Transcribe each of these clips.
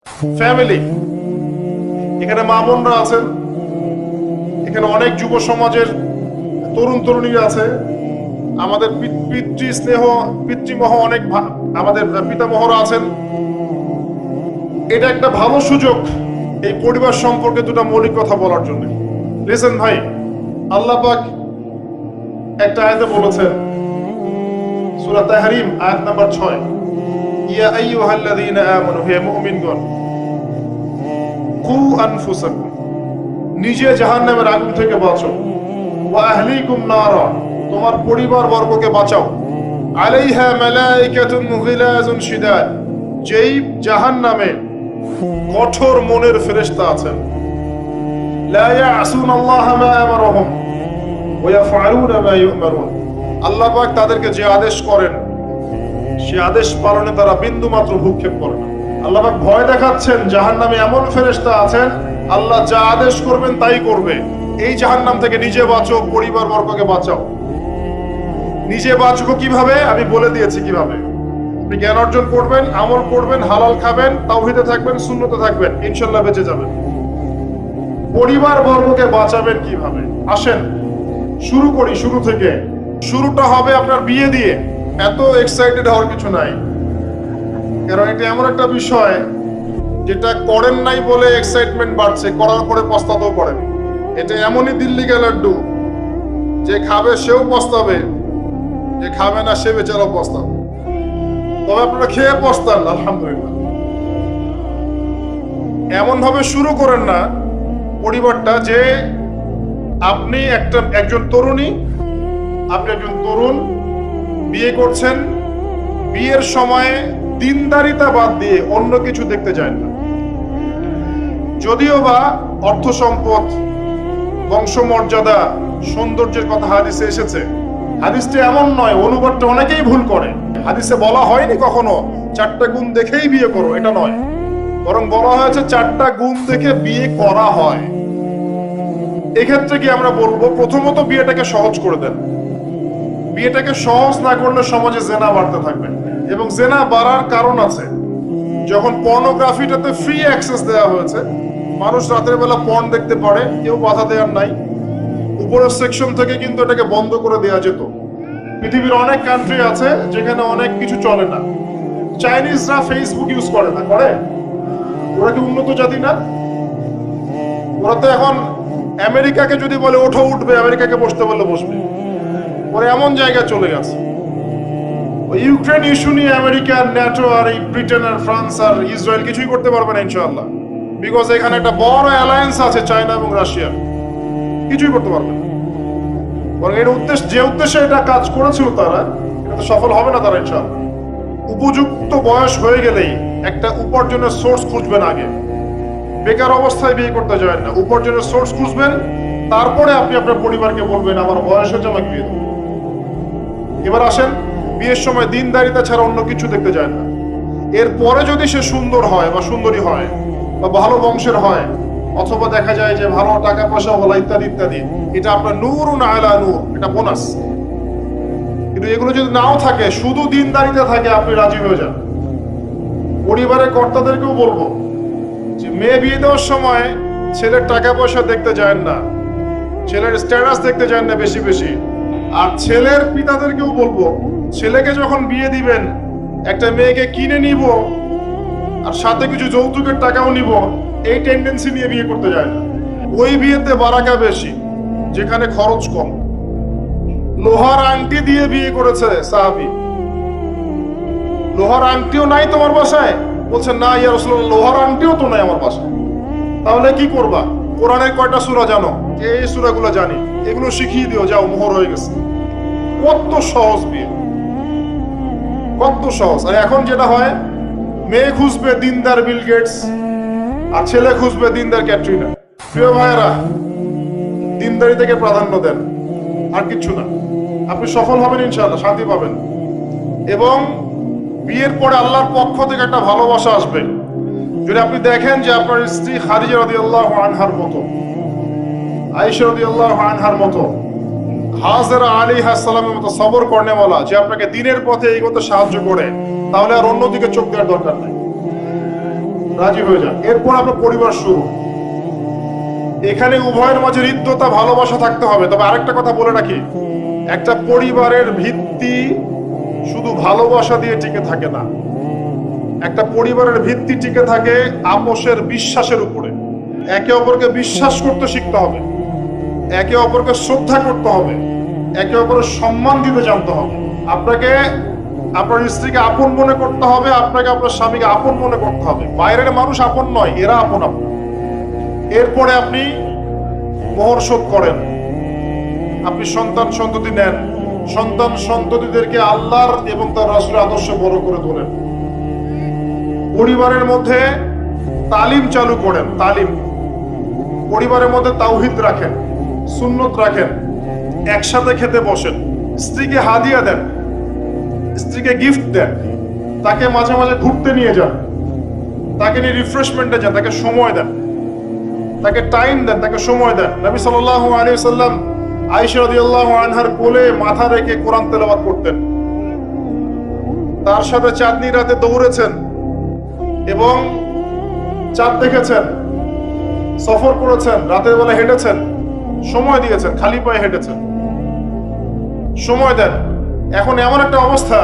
Family. এখানে মা বোনরা আছেন, এখানে অনেক যুব সমাজের তরুণ তরুণীরা আছে, আমাদের পিতৃ স্নেহ পিতৃমহ অনেক আমাদের পিতামহরা আছেন। এটা একটা ভালো সুযোগ এই পরিবার সম্পর্কে দুটো মৌলিক কথা বলার জন্য। লিসেন ভাই, আল্লাহ পাক একটা আয়াতে বলেছেন, সূরা তাহরিম আয়াত নাম্বার 6, ইয়া আইয়ুহাল্লাযীনা আমানু, হে মুমিনগণ, কু আনফুসাকুম, নিজে জাহান্নামের আগুন থেকে বাঁচো, ওয়া আহলিকুম নারা, তোমার পরিবার বর্গকে বাঁচাও, আলাইহা মালাইকাতুন গিলাযুন শিদাদ, যেই জাহান্নামে কঠোর মনের ফেরেশতা আছেন, লা ইয়াসুনাল্লাহা মা আমারহুম ওয়া ইয়াফআলুনা মা ইউমারুন, আল্লাহ পাক তাদেরকে যে আদেশ করেন সে আদেশ পালনে তারা বিন্দু মাত্র ভূক্ষেপ করে না। আল্লাহ পাক ভয় দেখাচ্ছেন জাহান্নামে এমন ফেরেশতা আছেন, আল্লাহ যা আদেশ করবেন তাই করবে। এই জাহান্নাম থেকে নিজে বাঁচো, পরিবার বর্গকে বাঁচাও। নিজে বাঁচবো কিভাবে আমি বলে দিয়েছি কিভাবে। আপনি জ্ঞান অর্জন করবেন, আমল করবেন, হালাল খাবেন, তাওহীদে থাকবেন, সুন্নতে থাকবেন, ইনশাআল্লাহ বেঁচে যাবেন। পরিবার বর্গকে বাঁচাবেন কিভাবে? আসেন শুরু করি শুরু থেকে। শুরুটা হবে আপনার বিয়ে দিয়ে। এত এক্সাইটেড হওয়ার কিছু নাই, কারণ এটা এমন একটা বিষয় যেটা করেন নাই বলে এক্সাইটমেন্ট বাড়ছে, করার পরে পস্তাতেও পারেন। এটা এমনই দিল্লি কা লাড্ডু, যে খাবে সেও পস্তাবে, যে খাবে না সে বেচারাও পস্তাবে। তবে আপনারা খেয়ে পস্তান, আলহামদুলিল্লাহ। এমন ভাবে শুরু করেন না পরিবারটা যে আপনি একজন তরুণী, আপনি একজন তরুণ বিয়ে করছেন, বিয়ের সময়ে দিনদারিতা বাদ দিয়ে অন্য কিছু দেখতে যায় না। যদিও বা অর্থ সম্পদ, বংশমর্যাদা, সৌন্দর্যের কথা হাদিসে এসেছে, হাদিসটা এমন নয়, অনুবাদটা অনেকেই ভুল করে। হাদিসে বলা হয়নি কখনো 4টা গুণ দেখেই বিয়ে করো, এটা নয়, বরং বলা হয়েছে 4টা গুণ দেখে বিয়ে করা হয়। এক্ষেত্রে কি আমরা বলবো, প্রথমত বিয়েটাকে সহজ করে দেন। বিয়েটাকে সহজ না করলে সমাজে জেনা বাড়তে থাকবে, এবং জেনা বাড়ার কারণ আছে। যখন পর্নোগ্রাফিটাতে ফ্রি অ্যাক্সেস দেওয়া হয়েছে, মানুষ রাতের বেলা পর্ন দেখতে পারে, কেউ বাধা দেওয়ার নাই। উপরের সেকশন থেকে কিন্তু এটাকে বন্ধ করে দেওয়া যেত। পৃথিবীর অনেক কান্ট্রি আছে যেখানে অনেক কিছু চলে না। চাইনিজরা ফেসবুক ইউজ করে না, করে? ওরা কি উন্নত জাতি না? ওরা তো এখন আমেরিকাকে যদি বলে ওঠো উঠবে, আমেরিকাকে বসতে বললে বসবে। ওরা এমন জায়গায় চলে গেছে। ইউক্রেন ইস্যু নিয়ে আমেরিকা, ন্যাটো আর এই ব্রিটেন আর ফ্রান্স আর ইসরায়েল কিছুই করতে পারবে না ইনশাআল্লাহ, বিকজ এখানে একটা বড় অ্যালায়েন্স আছে চায়না এবং রাশিয়া, কিছুই করতে পারবে না। বরং এর যে উদ্দেশ্যে এটা কাজ করেছিল তারা, এটা তো সফল হবে না তারা ইনশাআল্লাহ। উপযুক্ত বয়স হয়ে গেলেই একটা উপার্জনের সোর্স খুঁজবেন আগে। বেকার অবস্থায় বিয়ে করতে যাবেন না, উপার্জনের সোর্স খুঁজবেন, তারপরে আপনি আপনার পরিবারকে বলবেন আমার বয়স হচ্ছে, আমাকে বিয়ে দেবো। এবার আসেন, বিয়ের সময় দিনদারিতা ছাড়া অন্য কিছু দেখতে যায় না। এরপরে যদি সে সুন্দর হয় বা সুন্দরী হয় বা ভালো বংশের হয়, অথবা দেখা যায় যে ভালো টাকা পয়সা বলা ইত্যাদি ইত্যাদি, এটা আপনার নূরুন আলা নূর, এটা বোনাস। কিন্তু এগুলো যদি নাও থাকে, শুধু দিনদারিতা থাকে, আপনি রাজি হয়ে যান। পরিবারের কর্তাদেরকেও বলবো যে মেয়ে বিয়ে দেওয়ার সময় ছেলের টাকা পয়সা দেখতে যায় না, ছেলের স্ট্যাটাস দেখতে যায় না বেশি বেশি। আর ছেলের পিতাদেরকেও বলবো, ছেলেকে যখন বিয়ে দিবেন, একটা মেয়েকে কিনে নিব আর সাথে কিছু যৌতুকের টাকাও নিব, এই টেন্ডেন্সি নিয়ে বিয়ে করতে যায় না। ওই বিয়েতে বারাকা বেশি, যেখানে খরচ কম। লোহার আংটি দিয়ে বিয়ে করেছে সাহাবী। লোহার আংটিও নাই তোমার বাসায়? বলছে না ইয়া রাসূলুল্লাহ, লোহার আংটিও তো নাই আমার বাসায়। তাহলে কি করবা? কোরআনের কয়টা সূরা জানো? এই সূরাগুলো জানি, এগুলো শিখিয়ে দিও, যাও, মোহর হয়ে গেছে। কত সহজ বিয়ে, কত সহজ। আর এখন যেটা হয়, মেয়ে খুঁজবে দিনদার বিল গেটস, আর ছেলে খুঁজবে দিনদার ক্যাটরিনা। প্রিয় ভাইয়েরা, দিনদারি থেকে প্রাধান্য দেন, আর কিছু না। আপনি সফল হবেন ইনশাআল্লাহ, শান্তি পাবেন, এবং বিয়ের পরে আল্লাহর পক্ষ থেকে একটা ভালোবাসা আসবে। যদি আপনি দেখেন যে আপনার স্ত্রী খাদিজা রাদিয়াল্লাহু আনহার মতো, আয়েশা রাদিয়াল্লাহু আনহার মতো, হাজেরা আলাইহিস সালামের মতো সবর করেনেওয়ালা, যে আপনাকে দ্বীনের পথে এগোতে সাহায্য করে, তাহলে আর অন্যদিকে চোখ দেওয়ার দরকার নাই। রাজি হয়ে যান, এরপর আপনার পরিবার শুরু। এখানে উভয়ের মাঝে হৃদ্যতা, ভালোবাসা থাকতে হবে। তবে আরেকটা কথা বলে রাখি, একটা পরিবারের ভিত্তি শুধু ভালোবাসা দিয়ে টিকে থাকে না। একটা পরিবারের ভিত্তি টিকে থাকে আপোষের, বিশ্বাসের উপরে। একে অপরকে বিশ্বাস করতে শিখতে হবে, একে অপরকে শ্রদ্ধা করতে হবে, একে অপরের সম্মান দিতে জানতে হবে। আপনাকে আপনার স্ত্রীকে আপন মনে করতে হবে, আপনাকে আপনার স্বামীকে আপন মনে করতে হবে। বাইরের মানুষ আপন নয়, এরা আপন আপনার। এরপরে আপনি মোহর শোধ করেন, আপনি সন্তান সন্ততি নেন, সন্তান সন্ততিদেরকে আল্লাহর এবং তার রাসূলের আদর্শ বড় করে তোলেন। পরিবারের মধ্যে তালিম চালু করেন, তালিম। পরিবারের মধ্যে তাওহীদ রাখেন, সুন্নত রাখেন, একসাথে খেতে বসেন, স্ত্রীকে হাদিয়া দেন, স্ত্রীকে গিফট দেন, তাকে মাঝে মাঝে ঘুরতে নিয়ে যান, তাকে নিয়ে রিফ্রেশমেন্টে যান, তাকে সময় দেন, তাকে টাইম দেন, তাকে সময় দেন। নবী সাল্লাল্লাহু আলাইহি ওয়াসাল্লাম আয়েশা রাদিয়াল্লাহু আনহার কোলে মাথা রেখে কোরআন তেলাওয়াত করতেন। তার সাথে চাঁদনি রাতে দৌড়েছেন এবং চাঁদ দেখেছেন, সফর করেছেন, রাতের বেলা হেঁটেছেন, সময় দিয়েছেন, খালি পায়ে হেঁটেছেন। সময় দেন। এখন এমন একটা অবস্থা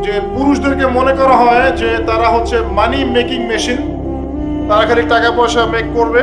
যে পুরুষদেরকে মনে করা হয় যে তারা হচ্ছে মানি মেকিং মেশিন, তারা খালি টাকা পয়সা মেক করবে,